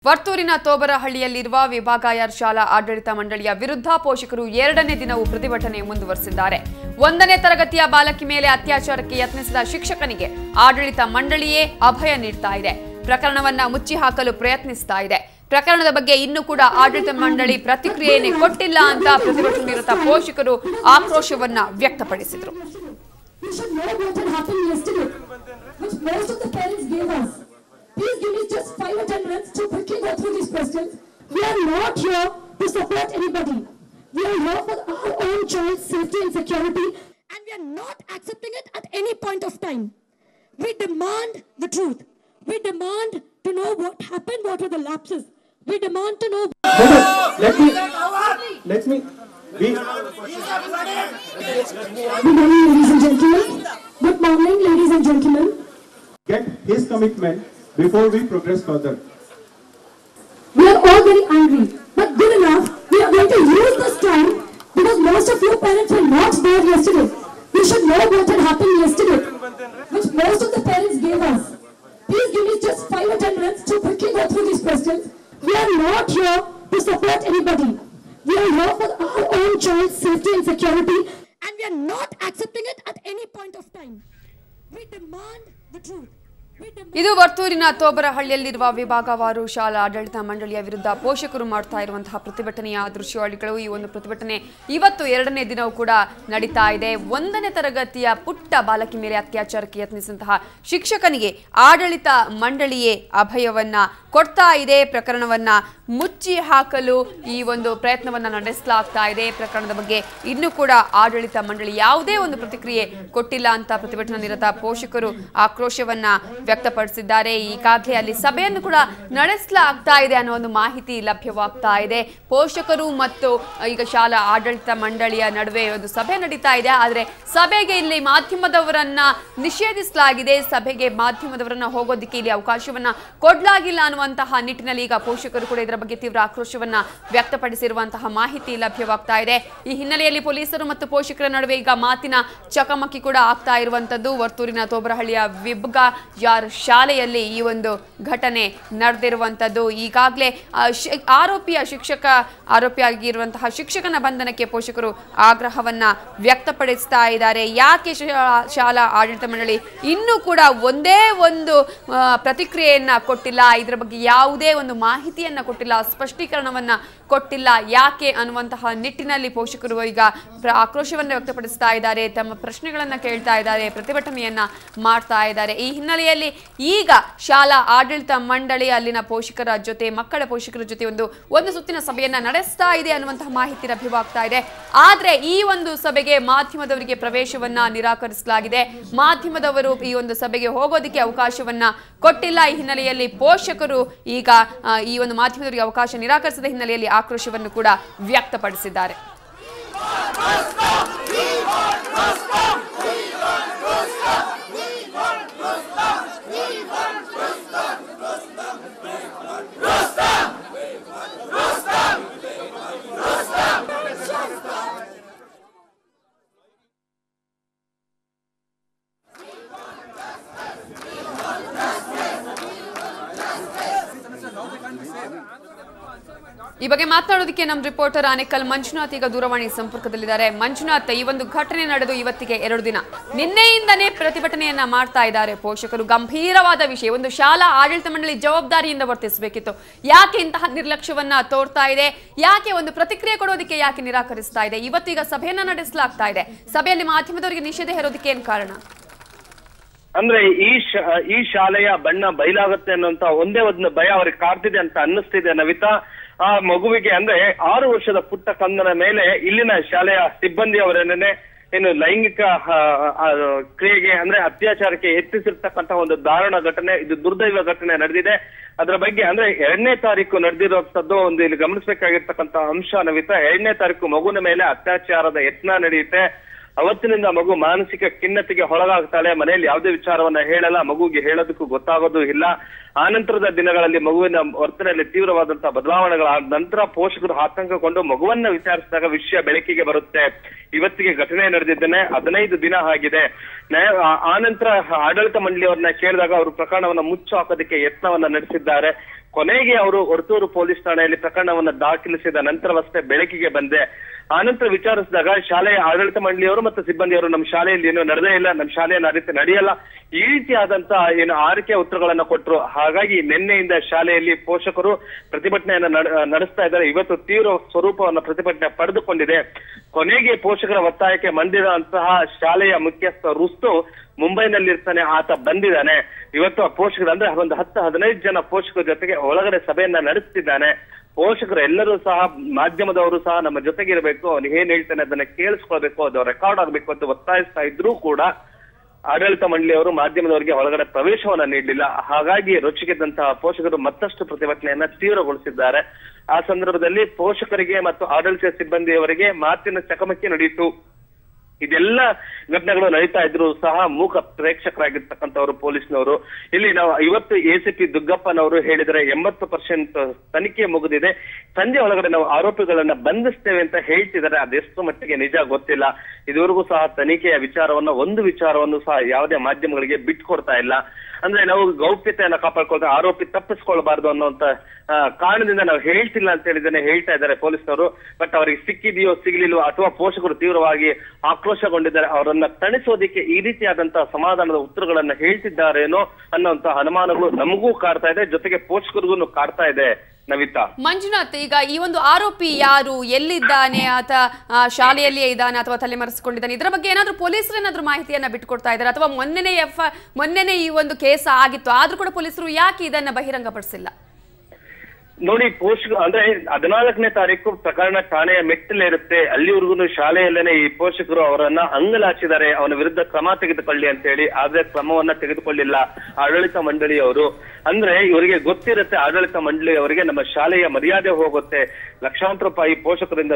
ವರ್ತೂರಿನ ತೋಬರಹಳ್ಳಿಯಲ್ಲಿರುವ ವಿಭಾಗಾಯರ್ ಶಾಲಾ ಆಡಳಿತ ಮಂಡಳಿಯ ವಿರುದ್ಧ ಪೋಷಕರು ಎರಡನೇ ದಿನವೂ ಪ್ರತಿಭಟನೆ ಮುಂದುವರೆಸಿದ್ದಾರೆ. 1ನೇ ತರಗತಿಯ ಬಾಲಕಿ ಮೇಲೆ ಅತ್ಯಾಚಾರಕ್ಕೆ ಯತ್ನಿಸಿದ ಶಿಕ್ಷಕನಿಗೆ ಆಡಳಿತ ಮಂಡಳಿಯೇ ಅಭಯ ನೀಡ್ತಾ ಇದೆ. ಪ್ರಕರಣವನ್ನ ಮುಚ್ಚಿ ಹಾಕಲು ಪ್ರಯತ್ನಿಸ್ತಾ ಇದೆ. ಪ್ರಕರಣದ ಬಗ್ಗೆ ಇನ್ನೂ ಕೂಡ ಆಡಳಿತ ಮಂಡಳಿ ಪ್ರತಿಕ್ರಿಯೆಯನ್ನೇ ಕೊಟ್ಟಿಲ್ಲ ಅಂತ ಪ್ರತಿಭಟನೆನಿರತ ಪೋಷಕರು ಆಕ್ರೋಶವನ್ನ ವ್ಯಕ್ತಪಡಿಸಿದರು. Please give me just 5 or 10 minutes to quickly go through these questions. We are not here to support anybody. We are here for our own child's safety and security, and we are not accepting it at any point of time. We demand the truth. We demand to know what happened, what are the lapses. We demand to know. Let me. Good morning, ladies and gentlemen. Good morning, ladies and gentlemen. Get his commitment before we progress further. We are all very angry, but good enough. We are going to use this time because most of you parents were not there yesterday. You should know what had happened yesterday, which most of the parents gave us. Please give me just 5 or 10 minutes to quickly go through these questions. We are not here to support anybody. We are here for our own child's safety and security, and we are not accepting it at any point of time. We demand the truth. ಇದು ವರ್ತೂರಿನ ತೋಬರಹಳ್ಳಿಯಲ್ಲಿರುವ ವಿಭಾಗವಾರು ಶಾಲಾ ಆಡಳಿತ ಮಂಡಳಿಯ ವಿರುದ್ಧ ಪೋಷಕರು ಮಾಡ್ತಾ ಇರುವಂತಹ ಪ್ರತಿಭಟನೆಯ ದೃಶ್ಯಾವಳಿಗಳು. ಈ ಒಂದು ಪ್ರತಿಭಟನೆ ಇವತ್ತು ಎರಡನೇ ದಿನವೂ ಕೂಡ ನಡೀತಾ ಇದೆ. 1ನೇ ತರಗತಿಯ ಪುಟ್ಟ ಬಾಲಕಿ ಮೇಲೆ ಅತ್ಯಾಚಾರಕ್ಕೆ ಯತ್ನಿಸಿದಂತಹ ಶಿಕ್ಷಕನಿಗೆ ಆಡಳಿತ ಮಂಡಳಿಯೇ ಅಭಯವನ್ನ ಕೊಡ್ತಾ ಇದೆ. ಪ್ರಕರಣವನ್ನ ಮುಚ್ಚಿ ಹಾಕಲು ಈ ಒಂದು ಪ್ರಯತ್ನವನ್ನ ನಡೆಸಲಾಗ್ತಾ ಇದೆ. ಪ್ರಕರಣದ ಬಗ್ಗೆ ಇನ್ನೂ ಕೂಡ ಆಡಳಿತ ಮಂಡಳಿ ಯಾವುದೇ ಒಂದು ಪ್ರತಿಕ್ರಿಯೆ ಕೊಟ್ಟಿಲ್ಲ ಅಂತ ಪ್ರತಿಭಟನಾ ನಿರತ ಪೋಷಕರು ಆಕ್ರೋಶವನ್ನ ವ್ಯಕ್ತಪಡಿಸಿದ್ದಾರೆ. ಈಗಾಗಲೇ ಅಲ್ಲಿ ಸಭೆಯನ್ನು ಕೂಡ ನಡೆಸಲಾಗ್ತಾ ಇದೆ ಅನ್ನೋ ಒಂದು ಮಾಹಿತಿ ಲಭ್ಯವಾಗ್ತಾ ಇದೆ. ಪೋಷಕರು ಮತ್ತು ಈಗ ಶಾಲಾ ಆಡಳಿತ ಮಂಡಳಿಯ ನಡುವೆ ಒಂದು ಸಭೆ ನಡೀತಾ ಇದೆ. ಆದರೆ ಸಭೆಗೆ ಇಲ್ಲಿ ಮಾಧ್ಯಮದವರನ್ನ ನಿಷೇಧಿಸಲಾಗಿದೆ. ಸಭೆಗೆ ಮಾಧ್ಯಮದವರನ್ನ ಹೋಗೋದಕ್ಕೆ ಇಲ್ಲಿ ಅವಕಾಶವನ್ನ ಕೊಡಲಾಗಿಲ್ಲ ಅನ್ನುವಂತಹ ನಿಟ್ಟಿನಲ್ಲಿ ಈಗ ಪೋಷಕರು ಕೂಡ ಇದರ ಬಗ್ಗೆ ತೀವ್ರ ಆಕ್ರೋಶವನ್ನ ವ್ಯಕ್ತಪಡಿಸಿರುವಂತಹ ಮಾಹಿತಿ ಲಭ್ಯವಾಗ್ತಾ ಇದೆ. ಈ ಹಿನ್ನೆಲೆಯಲ್ಲಿ ಪೊಲೀಸರು ಮತ್ತು ಪೋಷಕರ ನಡುವೆ ಈಗ ಮಾತಿನ ಚಕಮಕಿ ಕೂಡ ಆಗ್ತಾ ಇರುವಂತದ್ದು. ವರ್ತೂರಿನ ತೋಬರಹಳ್ಳಿಯ ವಿಭಾಗಾಯರ್ ಶಾಲೆಯಲ್ಲಿ ಈ ಒಂದು ಘಟನೆ ನಡೆದಿರುವಂತದ್ದು. ಈಗಾಗಲೇ ಆರೋಪಿಯಾಗಿರುವಂತಹ ಶಿಕ್ಷಕನ ಬಂಧನಕ್ಕೆ ಪೋಷಕರು ಆಗ್ರಹವನ್ನ ವ್ಯಕ್ತಪಡಿಸ್ತಾ ಇದ್ದಾರೆ. ಯಾಕೆ ಶಾಲಾ ಆಡಳಿತ ಮಂಡಳಿ ಇನ್ನೂ ಕೂಡ ಒಂದೇ ಒಂದು ಪ್ರತಿಕ್ರಿಯೆಯನ್ನ ಕೊಟ್ಟಿಲ್ಲ, ಇದರ ಬಗ್ಗೆ ಯಾವುದೇ ಒಂದು ಮಾಹಿತಿಯನ್ನ ಕೊಟ್ಟಿಲ್ಲ, ಸ್ಪಷ್ಟೀಕರಣವನ್ನ ಕೊಟ್ಟಿಲ್ಲ, ಯಾಕೆ ಅನ್ನುವಂತಹ ನಿಟ್ಟಿನಲ್ಲಿ ಪೋಷಕರು ಈಗ ಆಕ್ರೋಶವನ್ನ ವ್ಯಕ್ತಪಡಿಸ್ತಾ ಇದ್ದಾರೆ. ತಮ್ಮ ಪ್ರಶ್ನೆಗಳನ್ನ ಕೇಳ್ತಾ ಇದ್ದಾರೆ, ಪ್ರತಿಭಟನೆಯನ್ನ ಮಾಡ್ತಾ ಇದ್ದಾರೆ. ಈ ಹಿನ್ನೆಲೆಯಲ್ಲಿ ಈಗ ಶಾಲಾ ಆಡಳಿತ ಮಂಡಳಿ ಅಲ್ಲಿನ ಪೋಷಕರ ಜೊತೆ, ಮಕ್ಕಳ ಪೋಷಕರ ಜೊತೆ ಒಂದು ಸುತ್ತಿನ ಸಭೆಯನ್ನ ನಡೆಸ್ತಾ ಇದೆ ಅನ್ನುವಂತಹ ಮಾಹಿತಿ ಲಭ್ಯವಾಗ್ತಾ ಇದೆ. ಆದ್ರೆ ಈ ಒಂದು ಸಭೆಗೆ ಮಾಧ್ಯಮದವರಿಗೆ ಪ್ರವೇಶವನ್ನ ನಿರಾಕರಿಸಲಾಗಿದೆ. ಮಾಧ್ಯಮದವರು ಈ ಒಂದು ಸಭೆಗೆ ಹೋಗೋದಕ್ಕೆ ಅವಕಾಶವನ್ನ ಕೊಟ್ಟಿಲ್ಲ. ಈ ಹಿನ್ನೆಲೆಯಲ್ಲಿ ಪೋಷಕರು ಈಗ ಈ ಒಂದು ಮಾಧ್ಯಮದವರಿಗೆ ಅವಕಾಶ ನಿರಾಕರಿಸಿದ ಹಿನ್ನೆಲೆಯಲ್ಲಿ ಆಕ್ರೋಶವನ್ನು ಕೂಡ ವ್ಯಕ್ತಪಡಿಸಿದ್ದಾರೆ. ಈ ಬಗ್ಗೆ ಮಾತನಾಡೋದಕ್ಕೆ ನಮ್ಮ ರಿಪೋರ್ಟರ್ ಆನೇಕಲ್ ಮಂಜುನಾಥ್ ಈಗ ದೂರವಾಣಿ ಸಂಪರ್ಕದಲ್ಲಿದ್ದಾರೆ. ಮಂಜುನಾಥ್, ಈ ಒಂದು ಘಟನೆ ನಡೆದು ಇವತ್ತಿಗೆ 2 ದಿನ, ನಿನ್ನೆಯಿಂದನೇ ಪ್ರತಿಭಟನೆಯನ್ನ ಮಾಡ್ತಾ ಇದ್ದಾರೆ ಪೋಷಕರು. ಗಂಭೀರವಾದ ವಿಷಯ, ಒಂದು ಶಾಲಾ ಆಡಳಿತ ಮಂಡಳಿ ಜವಾಬ್ದಾರಿಯಿಂದ ವರ್ತಿಸಬೇಕಿತ್ತು. ಯಾಕೆ ಇಂತಹ ನಿರ್ಲಕ್ಷ್ಯವನ್ನ ತೋರ್ತಾ ಇದೆ? ಯಾಕೆ ಒಂದು ಪ್ರತಿಕ್ರಿಯೆ ಕೊಡೋದಕ್ಕೆ ಯಾಕೆ ನಿರಾಕರಿಸ್ತಾ ಇದೆ? ಇವತ್ತೀಗ ಸಭೆಯನ್ನ ನಡೆಸಲಾಗ್ತಾ ಇದೆ. ಸಭೆಯಲ್ಲಿ ಮಾಧ್ಯಮದವರಿಗೆ ನಿಷೇಧ ಹೇರೋದಕ್ಕೆ ಏನ್ ಕಾರಣ? ಅಂದ್ರೆ ಈ ಶಾಲೆಯ ಬಣ್ಣ ಬಯಲಾಗುತ್ತೆ ಅನ್ನುವಂತ ಒಂದೇ ಒಂದು ಭಯ ಅವ್ರಿಗೆ ಕಾಡ್ತಿದೆ ಅಂತ ಅನ್ನಿಸ್ತಿದೆ ನವಿತಾ. ಆ ಮಗುವಿಗೆ ಅಂದ್ರೆ 6 ವರ್ಷದ ಪುಟ್ಟ ಕಂದನ ಮೇಲೆ ಇಲ್ಲಿನ ಶಾಲೆಯ ಸಿಬ್ಬಂದಿಯವರನ್ನೇ ಏನು ಲೈಂಗಿಕ ಕ್ರಿಯೆಗೆ ಅಂದ್ರೆ ಅತ್ಯಾಚಾರಕ್ಕೆ ಯತ್ನಿಸಿರ್ತಕ್ಕಂಥ ಒಂದು ದಾರುಣ ಘಟನೆ, ಇದು ದುರ್ದೈವ ಘಟನೆ ನಡೆದಿದೆ. ಅದರ ಬಗ್ಗೆ ಅಂದ್ರೆ 2ನೇ ತಾರೀಕು ನಡೆದಿರುವಂತದ್ದು ಒಂದು ಇಲ್ಲಿ ಗಮನಿಸಬೇಕಾಗಿರ್ತಕ್ಕಂಥ ಅಂಶ ನವಿತಾ. 2ನೇ ತಾರೀಕು ಮಗುವಿನ ಮೇಲೆ ಅತ್ಯಾಚಾರದ ಯತ್ನ ನಡೆಯುತ್ತೆ. ಅವತ್ತಿನಿಂದ ಮಗು ಮಾನಸಿಕ ಖಿನ್ನತೆಗೆ ಒಳಗಾಗ್ತಾಳೆ. ಮನೆಯಲ್ಲಿ ಯಾವುದೇ ವಿಚಾರವನ್ನ ಹೇಳಲ್ಲ, ಮಗುಗೆ ಹೇಳೋದಕ್ಕೂ ಗೊತ್ತಾಗೋದು ಇಲ್ಲ. ಆನಂತರದ ದಿನಗಳಲ್ಲಿ ಮಗುವಿನ ವರ್ತನೆಯಲ್ಲಿ ತೀವ್ರವಾದಂತಹ ಬದಲಾವಣೆಗಳಾದ ನಂತರ ಪೋಷಕರು ಆತಂಕಗೊಂಡು ಮಗುವನ್ನ ವಿಚಾರಿಸಿದಾಗ ವಿಷಯ ಬೆಳಕಿಗೆ ಬರುತ್ತೆ. ಇವತ್ತಿಗೆ ಘಟನೆ ನಡೆದಿದ್ದೇನೆ 15 ದಿನ ಆಗಿದೆ. ಆನಂತರ ಆಡಳಿತ ಮಂಡಳಿಯವರನ್ನ ಕೇಳಿದಾಗ ಅವರು ಪ್ರಕರಣವನ್ನ ಮುಚ್ಚು ಹಾಕೋದಕ್ಕೆ ಯತ್ನವನ್ನ ನಡೆಸಿದ್ದಾರೆ. ಕೊನೆಗೆ ಅವರು ಹೊರತೂರು ಪೊಲೀಸ್ ಠಾಣೆಯಲ್ಲಿ ಪ್ರಕರಣವನ್ನು ದಾಖಲಿಸಿದ ನಂತರವಷ್ಟೇ ಬೆಳಕಿಗೆ ಬಂದೆ. ಆನಂತರ ವಿಚಾರಿಸಿದಾಗ ಶಾಲೆಯ ಆಡಳಿತ ಮಂಡಳಿಯವರು ಮತ್ತು ಸಿಬ್ಬಂದಿಯವರು ನಮ್ಮ ಶಾಲೆಯಲ್ಲಿ ಏನು ನಡೆದೇ ಇಲ್ಲ, ನಮ್ಮ ಶಾಲೆಯಲ್ಲಿ ಆ ರೀತಿ ನಡೆಯಲ್ಲ, ಈ ರೀತಿಯಾದಂತ ಏನು ಆರಿಕೆ ಉತ್ತರಗಳನ್ನ ಕೊಟ್ಟರು. ಹಾಗಾಗಿ ನಿನ್ನೆಯಿಂದ ಶಾಲೆಯಲ್ಲಿ ಪೋಷಕರು ಪ್ರತಿಭಟನೆಯನ್ನ ನಡೆಸ್ತಾ ಇದ್ದಾರೆ. ಇವತ್ತು ತೀವ್ರ ಸ್ವರೂಪವನ್ನು ಪ್ರತಿಭಟನೆ ಪಡೆದುಕೊಂಡಿದೆ. ಕೊನೆಗೆ ಪೋಷಕರ ಒತ್ತಾಯಕ್ಕೆ ಮಂಡಿದಂತಹ ಶಾಲೆಯ ಮುಖ್ಯಸ್ಥ ರುಸ್ತು ಮುಂಬೈನಲ್ಲಿರ್ತಾನೆ, ಆತ ಬಂದಿದ್ದಾನೆ. ಇವತ್ತು ಆ ಪೋಷಕರು ಅಂದ್ರೆ ಒಂದು 10-15 ಜನ ಪೋಷಕರ ಜೊತೆಗೆ ಒಳಗಡೆ ಸಭೆಯನ್ನ ನಡೆಸ್ತಿದ್ದಾನೆ. ಪೋಷಕರು ಎಲ್ಲರೂ ಸಹ, ಮಾಧ್ಯಮದವರು ಸಹ ನಮ್ಮ ಜೊತೆಗೆ ಇರಬೇಕು, ಅವನು ಏನ್ ಹೇಳ್ತಾನೆ ಅದನ್ನ ಕೇಳಿಸ್ಕೊಳ್ಬೇಕು, ಅದು ರೆಕಾರ್ಡ್ ಆಗ್ಬೇಕು ಅಂತ ಒತ್ತಾಯಿಸ್ತಾ ಇದ್ರೂ ಕೂಡ ಆಡಳಿತ ಮಂಡಳಿಯವರು ಮಾಧ್ಯಮದವರಿಗೆ ಒಳಗಡೆ ಪ್ರವೇಶವನ್ನ ನೀಡಲಿಲ್ಲ. ಹಾಗಾಗಿ ರೊಚ್ಚಿಗೆದ್ದಂತಹ ಪೋಷಕರು ಮತ್ತಷ್ಟು ಪ್ರತಿಭಟನೆಯನ್ನ ತೀವ್ರಗೊಳಿಸಿದ್ದಾರೆ. ಆ ಸಂದರ್ಭದಲ್ಲಿ ಪೋಷಕರಿಗೆ ಮತ್ತು ಆಡಳಿತ ಸಿಬ್ಬಂದಿಯವರಿಗೆ ಮಾತಿನ ಚಕಮಕಿ ನಡೆಯಿತು. ಇದೆಲ್ಲ ಘಟನೆಗಳು ನಡೀತಾ ಇದ್ರು ಸಹ ಮೂಕ ಪ್ರೇಕ್ಷಕರಾಗಿರ್ತಕ್ಕಂಥವ್ರು ಪೊಲೀಸ್ನವರು. ಇಲ್ಲಿ ನಾವು ಇವತ್ತು ACP ದುಗ್ಗಪ್ಪನವರು ಹೇಳಿದರೆ 80% ತನಿಖೆ ಮುಗಿದಿದೆ, ಸಂಜೆ ಒಳಗಡೆ ನಾವು ಆರೋಪಿಗಳನ್ನ ಬಂಧಿಸ್ತೇವೆ ಅಂತ ಹೇಳ್ತಿದ್ದಾರೆ. ಅದೆಷ್ಟು ಮಟ್ಟಿಗೆ ನಿಜ ಗೊತ್ತಿಲ್ಲ. ಇದುವರೆಗೂ ಸಹ ತನಿಖೆಯ ಒಂದು ವಿಚಾರವನ್ನು ಸಹ ಯಾವುದೇ ಮಾಧ್ಯಮಗಳಿಗೆ ಬಿಟ್ಕೊಡ್ತಾ ಇಲ್ಲ. ಅಂದ್ರೆ ನಾವು ಗೌಪ್ಯತೆಯನ್ನ ಕಾಪಾಡ್ಕೊಳ್ತಾ ಆರೋಪಿ ತಪ್ಪಿಸ್ಕೊಳ್ಬಾರ್ದು ಅನ್ನೋಂತ ಕಾರಣದಿಂದ ನಾವು ಹೇಳ್ತಿಲ್ಲ ಅಂತ ಹೇಳಿದ್ದೇನೆ ಹೇಳ್ತಾ ಇದ್ದಾರೆ ಪೊಲೀಸರು. ಬಟ್ ಅವರಿಗೆ ಸಿಕ್ಕಿದೆಯೋ ಸಿಗ್ಲಿಲ್ವೋ ಅಥವಾ ಪೋಷಕರು ತೀವ್ರವಾಗಿ ಆಕ್ರೋಶಗೊಂಡಿದ್ದಾರೆ, ಅವರನ್ನ ತಣಿಸೋದಿಕ್ಕೆ ಈ ರೀತಿಯಾದಂತಹ ಸಮಾಧಾನದ ಉತ್ತರಗಳನ್ನ ಹೇಳ್ತಿದ್ದಾರೇನೋ ಅನ್ನೋಂತ ಅನುಮಾನಗಳು ನಮಗೂ ಕಾಡ್ತಾ ಇದೆ, ಜೊತೆಗೆ ಪೋಷಕರಿಗೂ ಕಾಡ್ತಾ ಇದೆ. ನವಿತಾ, ಮಂಜುನಾಥ್, ಈಗ ಈ ಒಂದು ಆರೋಪಿ ಯಾರು, ಎಲ್ಲಿದ್ದಾನೆ, ಆತ ಶಾಲೆಯಲ್ಲಿಯೇ ಇದ್ದಾನೆ ಅಥವಾ ತಲೆಮರೆಸಿಕೊಂಡಿದ್ದಾನೆ, ಇದರ ಬಗ್ಗೆ ಏನಾದ್ರೂ ಪೊಲೀಸರು ಏನಾದ್ರೂ ಮಾಹಿತಿಯನ್ನ ಬಿಟ್ಟುಕೊಡ್ತಾ ಇದ್ದಾರೆ ಅಥವಾ ಮೊನ್ನೆನೇ ಈ ಒಂದು ಕೇಸ್ ಆಗಿತ್ತು ಆದ್ರೂ ಕೂಡ ಪೊಲೀಸರು ಯಾಕೆ ಇದನ್ನ ಬಹಿರಂಗಪಡಿಸಿಲ್ಲ? ನೋಡಿ, ಪೋಷಕರು ಅಂದ್ರೆ 14ನೇ ತಾರೀಕು ಪ್ರಕರಣ ಠಾಣೆಯ ಮೆಟ್ಟಿಲಿರುತ್ತೆ. ಅಲ್ಲಿವರೆಗೂ ಶಾಲೆಯಲ್ಲೇನೆ ಈ ಪೋಷಕರು ಅವರನ್ನ ಅಂಗಲಾಚಿದ್ದಾರೆ, ಅವನ ವಿರುದ್ಧ ಕ್ರಮ ತೆಗೆದುಕೊಳ್ಳಿ ಅಂತ ಹೇಳಿ. ಆದ್ರೆ ಕ್ರಮವನ್ನ ತೆಗೆದುಕೊಳ್ಳಿಲ್ಲ ಆಡಳಿತ ಮಂಡಳಿಯವರು. ಅಂದ್ರೆ ಇವರಿಗೆ ಗೊತ್ತಿರುತ್ತೆ, ಆಡಳಿತ ಮಂಡಳಿಯವರಿಗೆ ನಮ್ಮ ಶಾಲೆಯ ಮರ್ಯಾದೆ ಹೋಗುತ್ತೆ, ಲಕ್ಷಾಂತರ ರೂಪಾಯಿ ಪೋಷಕರಿಂದ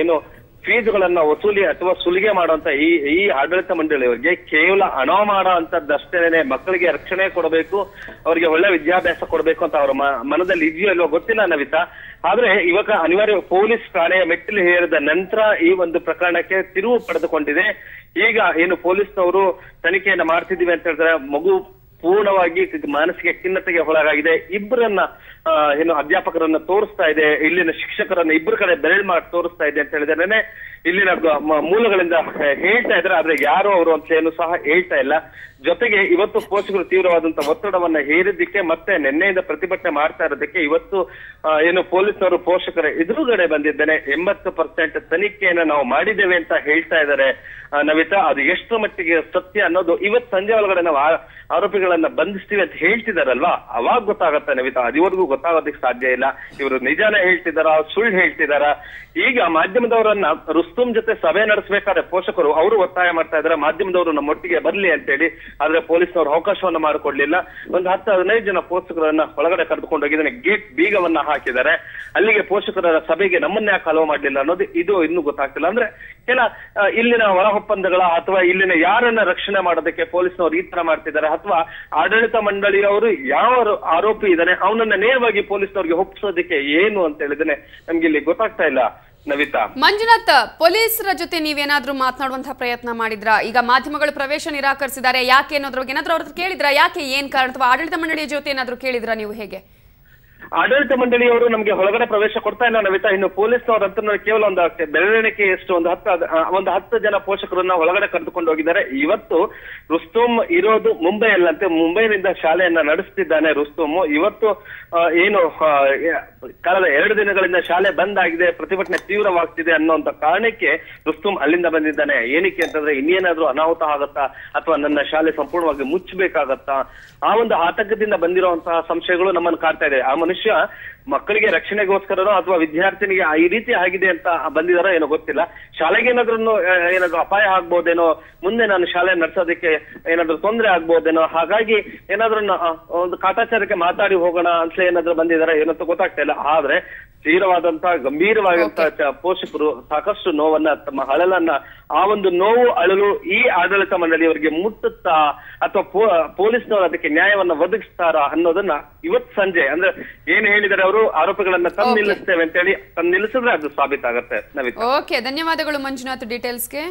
ಏನು ಫೀಸ್ಗಳನ್ನ ವಸೂಲಿ ಅಥವಾ ಸುಲಿಗೆ ಮಾಡುವಂತ ಈ ಆಡಳಿತ ಮಂಡಳಿಯವರಿಗೆ ಕೇವಲ ಹಣ ಮಾಡೋ ಅಂತದ್ದಷ್ಟೇನೆ, ಮಕ್ಕಳಿಗೆ ರಕ್ಷಣೆ ಕೊಡಬೇಕು, ಅವರಿಗೆ ಒಳ್ಳೆ ವಿದ್ಯಾಭ್ಯಾಸ ಕೊಡಬೇಕು ಅಂತ ಅವರ ಮನದಲ್ಲಿ ಇದೆಯೋ ಇಲ್ವೋ ಗೊತ್ತಿಲ್ಲ ನವಿತಾ. ಆದ್ರೆ ಇವಾಗ ಅನಿವಾರ್ಯ ಪೊಲೀಸ್ ಠಾಣೆಯ ಮೆಟ್ಟಿಲು ಹೇರಿದ ನಂತರ ಈ ಒಂದು ಪ್ರಕರಣಕ್ಕೆ ತಿರುವು ಪಡೆದುಕೊಂಡಿದೆ. ಈಗ ಏನು ಪೊಲೀಸ್ನವರು ತನಿಖೆಯನ್ನ ಮಾಡ್ತಿದೀವಿ ಅಂತ ಹೇಳಿದ್ರೆ, ಮಗು ಪೂರ್ಣವಾಗಿ ಮಾನಸಿಕ ಖಿನ್ನತೆಗೆ ಒಳಗಾಗಿದೆ. ಇಬ್ಬರನ್ನ ಏನು ಅಧ್ಯಾಪಕರನ್ನ ತೋರಿಸ್ತಾ ಇದೆ, ಇಲ್ಲಿನ ಶಿಕ್ಷಕರನ್ನ ಇಬ್ಬರ ಕಡೆ ಬೆರಳು ಮಾಡಿ ತೋರಿಸ್ತಾ ಇದೆ ಅಂತ ಹೇಳಿದ್ರೆ ಇಲ್ಲಿನ ಮೂಲಗಳಿಂದ ಹೇಳ್ತಾ ಇದ್ದಾರೆ. ಆದ್ರೆ ಯಾರು ಅವರು ಅಂತ ಏನು ಸಹ ಹೇಳ್ತಾ ಇಲ್ಲ. ಜೊತೆಗೆ ಇವತ್ತು ಪೋಷಕರು ತೀವ್ರವಾದಂತಹ ಒತ್ತಡವನ್ನ ಹೇರಿದ್ದಕ್ಕೆ ಮತ್ತೆ ನಿನ್ನೆಯಿಂದ ಪ್ರತಿಭಟನೆ ಮಾಡ್ತಾ ಇರೋದಕ್ಕೆ ಇವತ್ತು ಏನು ಪೊಲೀಸರು ಪೋಷಕರ ಎದುರುಗಡೆ ಬಂದಿದ್ದೇನೆ. 80% ತನಿಖೆಯನ್ನ ನಾವು ಮಾಡಿದ್ದೇವೆ ಅಂತ ಹೇಳ್ತಾ ಇದ್ದಾರೆ ನವಿತಾ. ಅದು ಎಷ್ಟು ಮಟ್ಟಿಗೆ ಸತ್ಯ ಅನ್ನೋದು ಇವತ್ತು ಸಂಜೆ ಒಳಗಡೆ ನಾವು ಆರೋಪಿಗಳನ್ನ ಬಂಧಿಸ್ತೀವಿ ಅಂತ ಹೇಳ್ತಿದಾರಲ್ವಾ, ಅವಾಗ ಗೊತ್ತಾಗತ್ತೆ ನವಿತಾ. ಅದಿವರೆಗೂ ಗೊತ್ತಾಗೋದಕ್ಕೆ ಸಾಧ್ಯ ಇಲ್ಲ. ಇವರು ನಿಜಾನ ಹೇಳ್ತಿದಾರ, ಸುಳ್ಳು ಹೇಳ್ತಿದಾರ. ಈಗ ಮಾಧ್ಯಮದವರನ್ನ ರುಸ್ತುಂ ಜೊತೆ ಸಭೆ ನಡೆಸಬೇಕಾದ್ರೆ ಪೋಷಕರು ಅವರು ಒತ್ತಾಯ ಮಾಡ್ತಾ ಇದ್ದಾರೆ, ಮಾಧ್ಯಮದವರು ನಮ್ಮೊಟ್ಟಿಗೆ ಬರ್ಲಿ ಅಂತೇಳಿ. ಆದ್ರೆ ಪೊಲೀಸ್ನವರು ಅವಕಾಶವನ್ನ ಮಾಡಿಕೊಡ್ಲಿಲ್ಲ. ಒಂದು 10-15 ಜನ ಪೋಷಕರನ್ನ ಒಳಗಡೆ ಕರೆದುಕೊಂಡು ಹೋಗಿದ್ದಾನೆ, ಗೇಟ್ ಬೀಗವನ್ನ ಹಾಕಿದ್ದಾರೆ. ಅಲ್ಲಿಗೆ ಪೋಷಕರ ಸಭೆಗೆ ನಮ್ಮನ್ನ ಯಾಕೆ ಅಲೋ ಮಾಡ್ಲಿಲ್ಲ ಅನ್ನೋದು ಇದು ಇನ್ನೂ ಗೊತ್ತಾಗ್ತಿಲ್ಲ. ಅಂದ್ರೆ ಕೆಲ ಇಲ್ಲಿನ ಒಳ ಒಪ್ಪಂದಗಳ ಅಥವಾ ಇಲ್ಲಿನ ಯಾರನ್ನ ರಕ್ಷಣೆ ಮಾಡೋದಕ್ಕೆ ಪೊಲೀಸ್ನವರು ಈ ತರ ಮಾಡ್ತಿದ್ದಾರೆ, ಅಥವಾ ಆಡಳಿತ ಮಂಡಳಿಯವರು ಯಾವ ಆರೋಪಿ ಇದ್ದಾನೆ ಅವನನ್ನ ನೇರವಾಗಿ ಪೊಲೀಸ್ನವ್ರಿಗೆ ಒಪ್ಪಿಸೋದಕ್ಕೆ ಏನು ಅಂತ ಹೇಳಿದ್ರೆ ನಮ್ಗೆ ಇಲ್ಲಿ ಗೊತ್ತಾಗ್ತಾ ಇಲ್ಲ ನವಿತಾ. ಮಂಜುನಾಥ್, ಪೊಲೀಸರ ಜೊತೆ ನೀವೇನಾದ್ರೂ ಮಾತನಾಡುವಂತಹ ಪ್ರಯತ್ನ ಮಾಡಿದ್ರಾ? ಈಗ ಮಾಧ್ಯಮಗಳು ಪ್ರವೇಶ ನಿರಾಕರಿಸಿದ್ದಾರೆ, ಯಾಕೆ ಅನ್ನೋದ್ರ ಬಗ್ಗೆ ಏನಾದ್ರೂ ಅವ್ರ ಕೇಳಿದ್ರಾ? ಯಾಕೆ, ಏನ್ ಕಾರಣ, ಅಥವಾ ಆಡಳಿತ ಮಂಡಳಿಯ ಜೊತೆ ಏನಾದ್ರೂ ಕೇಳಿದ್ರಾ ನೀವು? ಹೇಗೆ ಆಡಳಿತ ಮಂಡಳಿಯವರು ನಮ್ಗೆ ಹೊರಗಡೆ ಪ್ರವೇಶ ಕೊಡ್ತಾ ಇಲ್ಲ ನವಿತಾ. ಇನ್ನು ಪೊಲೀಸ್ನವರಂತ ಕೇವಲ ಒಂದು ಬೆರಳೆಣಿಕೆ ಎಷ್ಟು ಒಂದು 10 ಜನ ಪೋಷಕರನ್ನ ಒಳಗಡೆ ಕರೆದುಕೊಂಡು ಹೋಗಿದ್ದಾರೆ. ಇವತ್ತು ರುಸ್ತುಂ ಇರೋದು ಮುಂಬೈಯಲ್ಲಂತೆ, ಮುಂಬೈನಿಂದ ಶಾಲೆಯನ್ನ ನಡೆಸ್ತಿದ್ದಾನೆ ರುಸ್ತುಂ. ಇವತ್ತು ಏನು ಕಳೆದ 2 ದಿನಗಳಿಂದ ಶಾಲೆ ಬಂದ್ ಆಗಿದೆ, ಪ್ರತಿಭಟನೆ ತೀವ್ರವಾಗ್ತಿದೆ ಅನ್ನೋಂತ ಕಾರಣಕ್ಕೆ ರುಸ್ತುಂ ಅಲ್ಲಿಂದ ಬಂದಿದ್ದಾನೆ. ಏನಕ್ಕೆ ಅಂತಂದ್ರೆ ಇನ್ನೇನಾದ್ರೂ ಅನಾಹುತ ಆಗತ್ತಾ ಅಥವಾ ನನ್ನ ಶಾಲೆ ಸಂಪೂರ್ಣವಾಗಿ ಮುಚ್ಚಬೇಕಾಗತ್ತಾ, ಆ ಒಂದು ಆತಂಕದಿಂದ ಬಂದಿರುವಂತಹ ಸಂಶಯಗಳು ನಮ್ಮನ್ನು ಕಾಡ್ತಾ ಇದೆ. ಆ ಮನುಷ್ಯ ಮಕ್ಕಳಿಗೆ ರಕ್ಷಣೆಗೋಸ್ಕರನೋ ಅಥವಾ ವಿದ್ಯಾರ್ಥಿನಿಗೆ ಈ ರೀತಿ ಆಗಿದೆ ಅಂತ ಬಂದಿದಾರೋ ಏನೋ ಗೊತ್ತಿಲ್ಲ. ಶಾಲೆಗೆ ಏನಾದ್ರೂ ಅಪಾಯ ಆಗ್ಬೋದೇನೋ, ಮುಂದೆ ನಾನು ಶಾಲೆ ನಡೆಸೋದಕ್ಕೆ ಏನಾದ್ರೂ ತೊಂದರೆ ಆಗ್ಬೋದೇನೋ, ಹಾಗಾಗಿ ಏನಾದ್ರೂ ಒಂದು ಕಾಟಾಚಾರಕ್ಕೆ ಮಾತಾಡಿ ಹೋಗೋಣ ಅಂತ ಏನಾದ್ರೂ ಬಂದಿದಾರ ಏನಂತ ಗೊತ್ತಾಗ್ತಾ ಇಲ್ಲ. ಆದ್ರೆ ತೀವ್ರವಾದಂತಹ ಗಂಭೀರವಾದಂತಹ ಪೋಷಕರು ಸಾಕಷ್ಟು ನೋವನ್ನ, ತಮ್ಮ ಅಳಲನ್ನ, ಆ ಒಂದು ನೋವು ಅಳಲು ಈ ಆಡಳಿತ ಮಂಡಳಿಯವರಿಗೆ ಮುಟ್ಟುತ್ತಾ ಅಥವಾ ಪೊಲೀಸ್ನವರು ಅದಕ್ಕೆ ನ್ಯಾಯವನ್ನ ಒದಗಿಸ್ತಾರಾ ಅನ್ನೋದನ್ನ ಇವತ್ತು ಸಂಜೆ ಅಂದ್ರೆ ಏನ್ ಹೇಳಿದರೆ ಅವರು ಆರೋಪಿಗಳನ್ನ ತಂದು ನಿಲ್ಲಿಸ್ತೇವೆ ಅಂತ ಹೇಳಿ ತಂದು ನಿಲ್ಲಿಸಿದ್ರೆ ಅದು ಸಾಬೀತಾಗತ್ತೆ ನವಿತಾ. ಓಕೆ, ಧನ್ಯವಾದಗಳು ಮಂಜುನಾಥ್ ಡೀಟೇಲ್ಸ್ಗೆ.